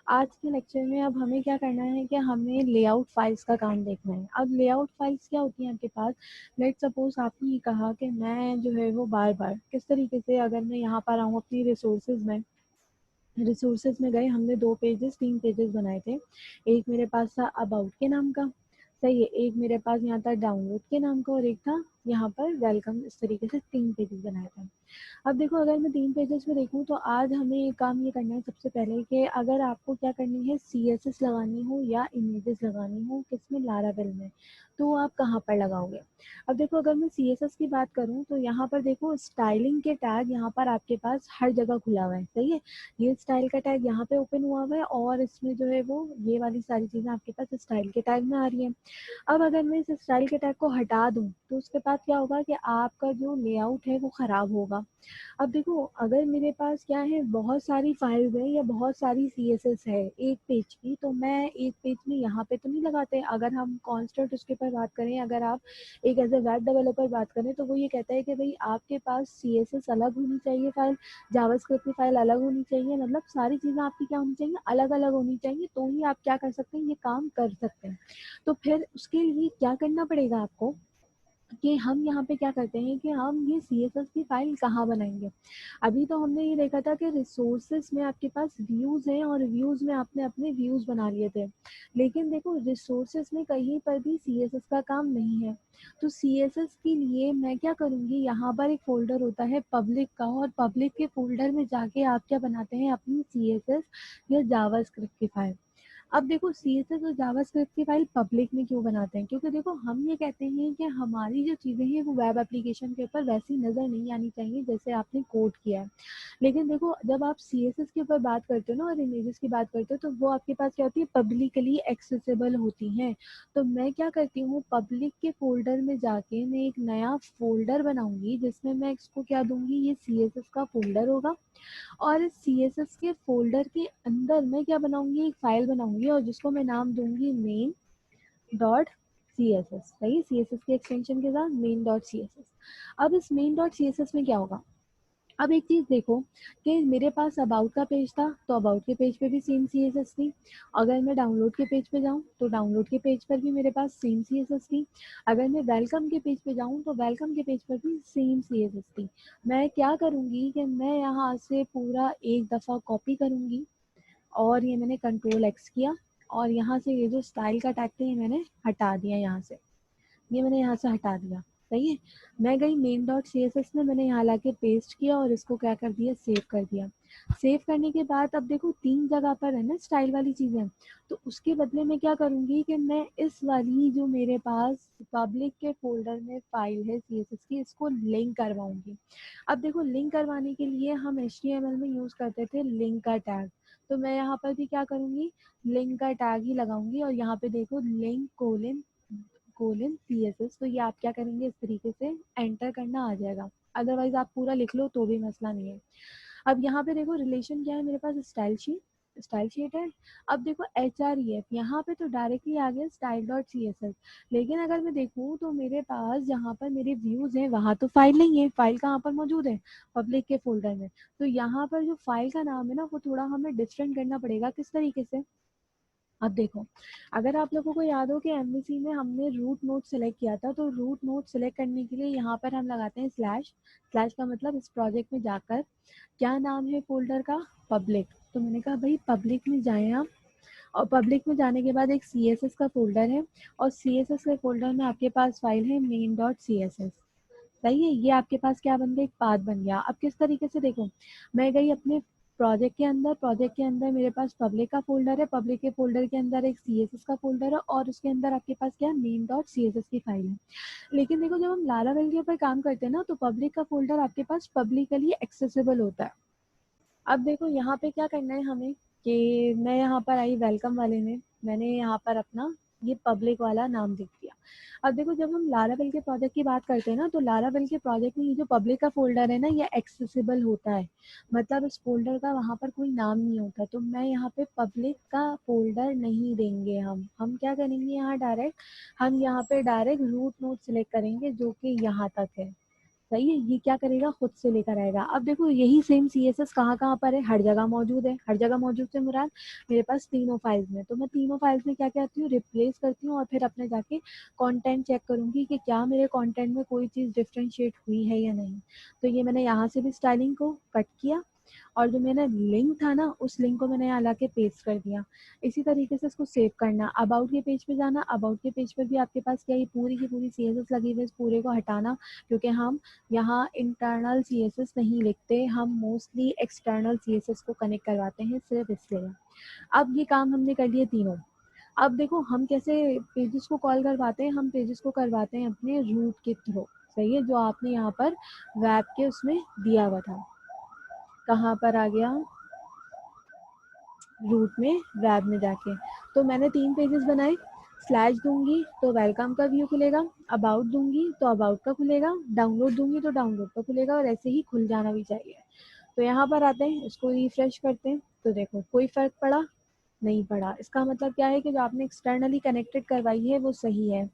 आज के लेक्चर में अब हमें क्या करना है कि हमें लेआउट फाइल्स का काम देखना है। अब लेआउट फाइल्स क्या होती हैं आपके पास? लेट सपोज आपने ये कहा कि मैं जो है वो बार बार किस तरीके से, अगर मैं यहाँ पर आऊँ अपनी रिसोर्सेज में गए, हमने 3 पेजेस बनाए थे। एक मेरे पास था अबाउट के नाम का, सही है, एक मेरे पास यहाँ था डाउनलोड के नाम का, और एक था यहाँ पर वेलकम। इस तरीके से 3 पेजेस बनाए थे। अब देखो, अगर मैं 3 पेजेस में देखूँ तो आज हमें ये काम ये करना है सबसे पहले कि अगर आपको क्या करनी है, CSS लगानी हो या इमेजेस लगानी हो, किसमें, लारावेल में, तो आप कहाँ पर लगाओगे? अब देखो, अगर मैं CSS की बात करूँ तो यहाँ पर देखो स्टाइलिंग के टैग यहाँ पर आपके पास हर जगह खुला हुआ है, सही है। ये स्टाइल का टैग यहाँ पे ओपन हुआ हुआ है, और इसमें जो है वो ये वाली सारी चीज़ें आपके पास स्टाइल के टैग में आ रही है। अब अगर मैं इस स्टाइल के टैग को हटा दूँ तो उसके बाद क्या होगा कि आपका जो लेआउट है वो ख़राब होगा। अब देखो, अगर मेरे पास क्या है, बहुत सारी फाइल्स है या बहुत सारी CSS है एक पेज की, तो मैं एक पेज में यहाँ पे तो नहीं लगाते। अगर हम कॉन्स्टेंट उसके ऊपर बात करें, अगर आप एक एज ए वेब डेवलपर बात करें, तो वो ये कहता है कि भाई आपके पास CSS अलग होनी चाहिए फाइल, जावास्क्रिप्ट की फाइल अलग होनी चाहिए, मतलब सारी चीज़ें आपकी क्या होनी चाहिए, अलग अलग होनी चाहिए, तो ही आप क्या कर सकते हैं, ये काम कर सकते हैं। तो फिर उसके लिए क्या करना पड़ेगा आपको, कि हम यहाँ पे क्या करते हैं कि हम ये CSS की फाइल कहाँ बनाएंगे। अभी तो हमने ये देखा था कि रिसोर्सेज में आपके पास व्यूज हैं, और व्यूज में आपने अपने व्यूज बना लिए थे, लेकिन देखो रिसोर्सेज में कहीं पर भी CSS का काम नहीं है। तो CSS के लिए मैं क्या करूँगी, यहाँ पर एक फोल्डर होता है पब्लिक का, और पब्लिक के फोल्डर में जाके आप क्या बनाते हैं, अपनी CSS या जावास्क्रिप्ट की फाइल। अब देखो, CSS और जावास्क्रिप्ट की फाइल पब्लिक में क्यों बनाते हैं, क्योंकि देखो हम ये कहते हैं कि हमारी जो चीज़ें हैं वो वेब एप्लीकेशन के ऊपर वैसी नज़र नहीं आनी चाहिए जैसे आपने कोड किया है। लेकिन देखो, जब आप CSS के ऊपर बात करते हो ना, और इमेजेस की बात करते हो, तो वो आपके पास क्या होती है, पब्लिकली एक्सेसिबल होती हैं। तो मैं क्या करती हूँ, पब्लिक के फोल्डर में जाके मैं एक नया फोल्डर बनाऊंगी, जिसमें मैं इसको क्या दूंगी, ये CSS का फोल्डर होगा, और इस CSS के फोल्डर के अंदर मैं क्या बनाऊंगी, एक फाइल बनाऊंगी, और जिसको मैं नाम दूंगी मेन डॉट CSS, सही, CSS के एक्सटेंशन के साथ मेन डॉट CSS। अब इस मेन डॉट CSS में क्या होगा, अब एक चीज देखो कि मेरे पास अबाउट का पेज था, तो अबाउट के पेज पे भी सेम CSS थी। अगर मैं डाउनलोड के पेज पे जाऊं तो डाउनलोड के पेज पर भी मेरे पास सेम CSS थी। अगर मैं वेलकम के पेज पे जाऊं तो वेलकम के पेज पर भी सेम CSS थी। मैं क्या करूंगी कि मैं यहाँ से पूरा एक दफा कॉपी करूंगी, और ये मैंने कंट्रोल X किया, और यहाँ से ये जो स्टाइल का टैग थे ये मैंने हटा दिया, यहाँ से ये मैंने यहाँ से हटा दिया, सही है। मैं गई मेन डॉट CSS में, मैंने यहाँ लाके पेस्ट किया, और इसको क्या कर दिया, सेव कर दिया। सेव करने के बाद अब देखो 3 जगह पर है ना स्टाइल वाली चीजें, तो उसके बदले में क्या करूंगी कि मैं इस वाली जो मेरे पास पब्लिक के फोल्डर में फाइल है CSS की, इसको लिंक करवाऊंगी। अब देखो, लिंक करवाने के लिए हम HTML में यूज करते थे लिंक का टैग, तो मैं यहाँ पर भी क्या करूंगी, लिंक का टैग ही लगाऊंगी, और यहाँ पे देखो लिंक CSS, तो ये आप क्या करेंगे, इस तरीके से एंटर करना आ जाएगा। अदरवाइज आप पूरा लिख लो तो भी मसला नहीं है। अब यहाँ पे देखो रिलेशन क्या है मेरे पास, स्टाइल शीट है। अब देखो HREF यहाँ पे तो डायरेक्टली आ गया स्टाइल डॉट CSS, लेकिन अगर मैं देखूँ तो मेरे पास जहाँ पर मेरे व्यूज हैं वहाँ तो फाइल नहीं है। फाइल कहाँ पर मौजूद है, पब्लिक के फोल्डर में। तो यहाँ पर जो फाइल का नाम है ना, वो थोड़ा हमें डिफरेंट करना पड़ेगा। किस तरीके से, अब देखो, अगर आप लोगों को याद हो कि MVC में हमने रूट नोड सेलेक्ट किया था, तो रूट नोड सेलेक्ट करने के लिए यहाँ पर हम लगाते हैं स्लैश। स्लैश का मतलब इस प्रोजेक्ट में जाकर क्या नाम है फोल्डर का, पब्लिक। तो मैंने कहा भाई पब्लिक में जाएं आप, और पब्लिक में जाने के बाद एक CSS का फोल्डर है, और CSS के फोल्डर में आपके पास फाइल है मेन डॉट CSS, सही है। ये आपके पास क्या बन गया, एक पाथ बन गया। अब किस तरीके से, देखो, मैं गई अपने प्रोजेक्ट के अंदर मेरे पास पब्लिक का फोल्डर है, पब्लिक के फोल्डर के अंदर एक CSS का फोल्डर है, और उसके अंदर आपके पास क्या, मेन डॉट CSS की फाइल है। लेकिन देखो, जब हम लारावेल के ऊपर काम करते हैं ना, तो पब्लिक का फोल्डर आपके पास पब्लिकली एक्सेसिबल होता है। अब देखो यहाँ पे क्या करना है हमें, कि मैं यहाँ पर आई वेलकम वाले में, मैंने यहाँ पर अपना ये पब्लिक वाला नाम लिख दिया। अब देखो, जब हम लारावेल के प्रोजेक्ट की बात करते हैं ना, तो लारावेल के प्रोजेक्ट में ये जो पब्लिक का फोल्डर है ना, ये एक्सेसिबल होता है। मतलब इस फोल्डर का वहाँ पर कोई नाम नहीं होता। तो मैं यहाँ पे पब्लिक का फोल्डर नहीं देंगे, हम क्या करेंगे, यहाँ डायरेक्ट हम यहाँ पे डायरेक्ट रूट नोड सिलेक्ट करेंगे, जो कि यहाँ तक है, सही है, ये क्या करेगा, खुद से लेकर आएगा। अब देखो यही सेम CSS कहाँ कहाँ पर है, हर जगह मौजूद है। हर जगह मौजूद से मुराद मेरे पास तीनों फाइल्स में, तो मैं तीनों फाइल्स में क्या करती हूँ, रिप्लेस करती हूँ और फिर अपने जाके कंटेंट चेक करूंगी कि क्या मेरे कंटेंट में कोई चीज़ डिफ्रेंशिएट हुई है या नहीं। तो ये मैंने यहाँ से भी स्टाइलिंग को कट किया और जो मेरा लिंक था ना, उस लिंक को मैंने यहाँ लाके पेस्ट कर दिया। इसी तरीके से इसको सेव करना, अबाउट के पेज पे जाना, अबाउट के पेज पर भी आपके पास क्या, ये पूरी की पूरी CSS लगी हुई है, इस पूरे को हटाना, क्योंकि हम यहाँ इंटरनल CSS नहीं लिखते, हम मोस्टली एक्सटर्नल CSS को कनेक्ट करवाते हैं, सिर्फ इसलिए। अब ये काम हमने कर लिए तीनों। अब देखो हम कैसे पेजेस को कॉल करवाते हैं, हम पेजेस को करवाते हैं अपने रूट के थ्रू। सही है, जो आपने यहाँ पर वेब के उसमें दिया हुआ था, कहाँ पर आ गया, रूट में, वेब में जाके। तो मैंने 3 पेजेस बनाए, स्लैश दूंगी तो वेलकम का व्यू खुलेगा, अबाउट दूंगी तो अबाउट का खुलेगा, डाउनलोड दूंगी तो डाउनलोड का खुलेगा, और ऐसे ही खुल जाना भी चाहिए। तो यहाँ पर आते हैं, इसको रिफ्रेश करते हैं, तो देखो कोई फर्क पड़ा नहीं पड़ा। इसका मतलब क्या है कि जो आपने एक्सटर्नली कनेक्टेड करवाई है वो सही है।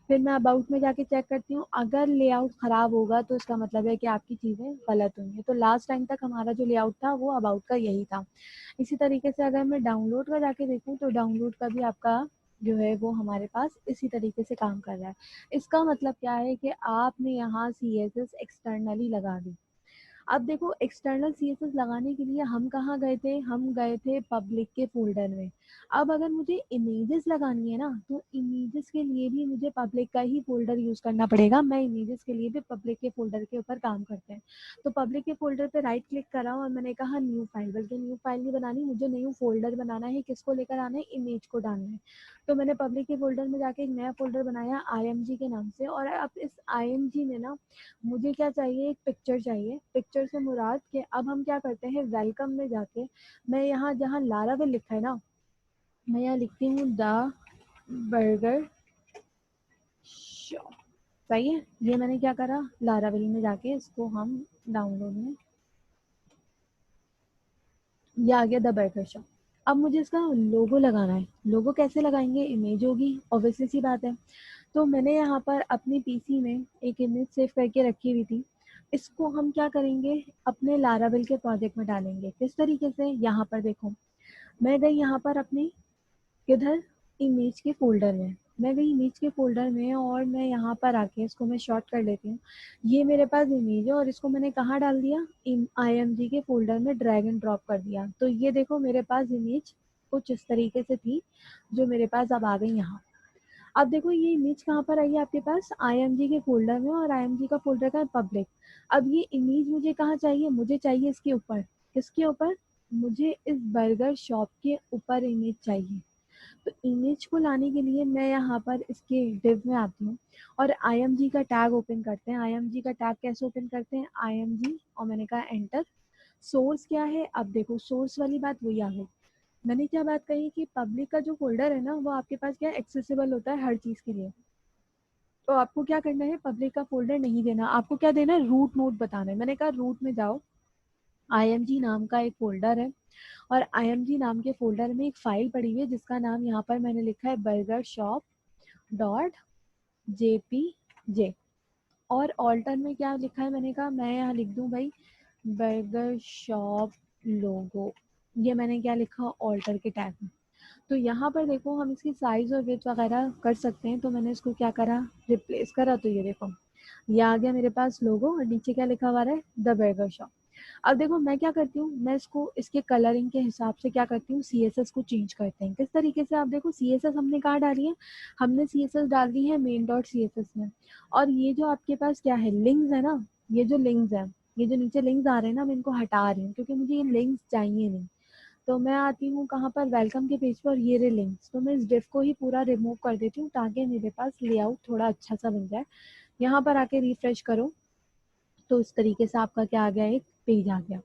फिर मैं अबाउट में जाके चेक करती हूँ, अगर लेआउट खराब होगा तो इसका मतलब है कि आपकी चीज़ें गलत हुई हैं। तो लास्ट टाइम तक हमारा जो लेआउट था वो अबाउट का यही था। इसी तरीके से अगर मैं डाउनलोड का जाके देखूँ तो डाउनलोड का भी आपका जो है वो हमारे पास इसी तरीके से काम कर रहा है। इसका मतलब क्या है कि आपने यहाँ CSS एक्सटर्नली लगा दी। अब देखो एक्सटर्नल CSS लगाने के लिए हम कहाँ गए थे, हम गए थे पब्लिक के फोल्डर में। अब अगर मुझे इमेजेस लगानी है ना, तो इमेजेस के लिए भी मुझे पब्लिक का ही फोल्डर यूज करना पड़ेगा। मैं इमेजेस के लिए भी पब्लिक के फोल्डर के ऊपर काम करते हैं। तो पब्लिक के फोल्डर पे राइट क्लिक करा और मैंने कहा न्यू फाइल, बल्कि न्यू फाइल नहीं बनानी, मुझे न्यू फोल्डर बनाना है। किसको लेकर आना है, इमेज को डालना है। तो मैंने पब्लिक के फोल्डर में जाके एक नया फोल्डर बनाया IMG के नाम से, और अब इस IMG में ना मुझे क्या चाहिए, एक पिक्चर चाहिए। पिक्चर से मुराद के अब हम क्या करते हैं, वेलकम में जाके मैं यहाँ जहाँ लारावेल लिखा है ना, मैं यहाँ लिखती हूँ द बर्गर शॉप। सही है, ये मैंने क्या करा, लारावेल में जाके इसको हम डाउनलोड में, ये आ गया द बर्गर शॉप। अब मुझे इसका लोगो लगाना है। लोगो कैसे लगाएंगे, इमेज होगी, ऑब्वियसली सी बात है। तो मैंने यहाँ पर अपनी PC में एक इमेज सेव करके रखी हुई थी। इसको हम क्या करेंगे, अपने लारावेल के प्रोजेक्ट में डालेंगे। किस तरीके से, यहाँ पर देखो, मैं गई यहाँ पर अपने, किधर, इमेज के फोल्डर में। मैं गई इमेज के फोल्डर में और मैं यहाँ पर आके इसको मैं शॉर्ट कर लेती हूँ। ये मेरे पास इमेज है और इसको मैंने कहाँ डाल दिया, IMG के फोल्डर में ड्रैग एंड ड्रॉप कर दिया। तो ये देखो मेरे पास इमेज कुछ इस तरीके से थी, जो मेरे पास अब आ गई यहाँ। अब देखो ये इमेज कहाँ पर आई है आपके पास, IMG के फोल्डर में, और IMG का फोल्डर का पब्लिक। अब ये इमेज मुझे कहाँ चाहिए, मुझे चाहिए इसके ऊपर। किसके ऊपर, मुझे इस बर्गर शॉप के ऊपर इमेज चाहिए। तो इमेज को लाने के लिए मैं यहाँ पर इसके डिव में आती हूँ और IMG का टैग ओपन करते हैं। IMG का टैग कैसे ओपन करते हैं, IMG, और मैंने कहा एंटर। सोर्स क्या है, अब देखो सोर्स वाली बात वही आ गई। मैंने क्या बात कही कि पब्लिक का जो फोल्डर है ना, वो आपके पास क्या एक्सेसिबल होता है हर चीज के लिए। तो आपको क्या करना है, पब्लिक का फोल्डर नहीं देना, आपको क्या देना है, रूट नोड बताना है। मैंने कहा रूट में जाओ, IMG नाम का एक फोल्डर है, और IMG नाम के फोल्डर में एक फाइल पड़ी हुई है जिसका नाम यहाँ पर मैंने लिखा है बर्गर शॉप डॉट JPJ। और ऑल्टर में क्या लिखा है, मैंने कहा मैं यहाँ लिख दूं भाई बर्गर शॉप लोगो। ये मैंने क्या लिखा, ऑल्टर के टैग में। तो यहाँ पर देखो हम इसकी साइज और विड्थ वगैरह कर सकते हैं। तो मैंने इसको क्या करा, रिप्लेस करा। तो ये देखो ये आ गया मेरे पास लोगो, और नीचे क्या लिखा हुआ है, द बर्गर शॉप। अब देखो मैं क्या करती हूँ, मैं इसको इसके कलरिंग के हिसाब से क्या करती हूँ, CSS को चेंज करते हैं। किस तरीके से, आप देखो CSS हमने कहाँ डाली है, हमने CSS डाल दी है मेन डॉट CSS में। और ये जो आपके पास क्या है, लिंक्स है ना, ये जो लिंक्स है, ये जो नीचे लिंक्स आ रहे हैं ना, मैं इनको हटा रही हूँ क्योंकि मुझे ये लिंक्स चाहिए नहीं। तो मैं आती हूँ कहाँ पर, वेलकम के पेज पर, और ये रहे लिंक्स। तो मैं इस डिव को ही पूरा रिमूव कर देती हूँ ताकि मेरे पास लेआउट थोड़ा अच्छा सा बन जाए। यहाँ पर आके रिफ्रेश करो तो इस तरीके से आपका क्या आ गया, एक पेज आ गया।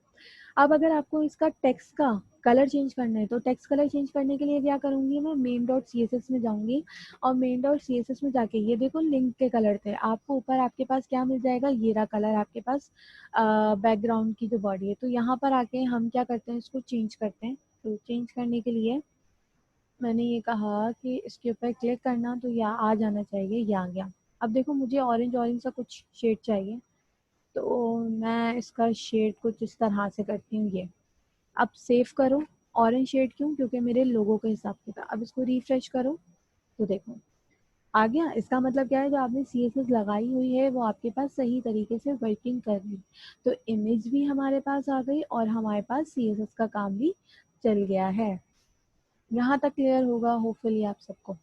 अब अगर आपको इसका टेक्स्ट का कलर चेंज करना है, तो टेक्स्ट कलर चेंज करने के लिए क्या करूंगी, मैं मेन डॉट CSS में जाऊंगी, और मेन डॉट CSS में जाके ये देखो लिंक के कलर थे, आपको ऊपर आपके पास क्या मिल जाएगा, ये रहा कलर आपके पास बैकग्राउंड की जो बॉडी है। तो यहाँ पर आके हम क्या करते हैं, इसको चेंज करते हैं। तो चेंज करने के लिए मैंने ये कहा कि इसके ऊपर क्लिक करना, तो या आ जाना चाहिए, ये आ गया। अब देखो मुझे ऑरेंज ऑरेंज सा कुछ शेड चाहिए, तो मैं इसका शेड कुछ इस तरह से करती हूँ। ये अब सेव करो। ऑरेंज शेड क्यों? क्योंकि मेरे लोगों के हिसाब से था। अब इसको रिफ्रेश करो तो देखो आ गया। इसका मतलब क्या है, जो आपने CSS लगाई हुई है वो आपके पास सही तरीके से वर्किंग कर रही है। तो इमेज भी हमारे पास आ गई और हमारे पास CSS का काम भी चल गया है। यहाँ तक क्लियर होगा होपफुली आप सबको।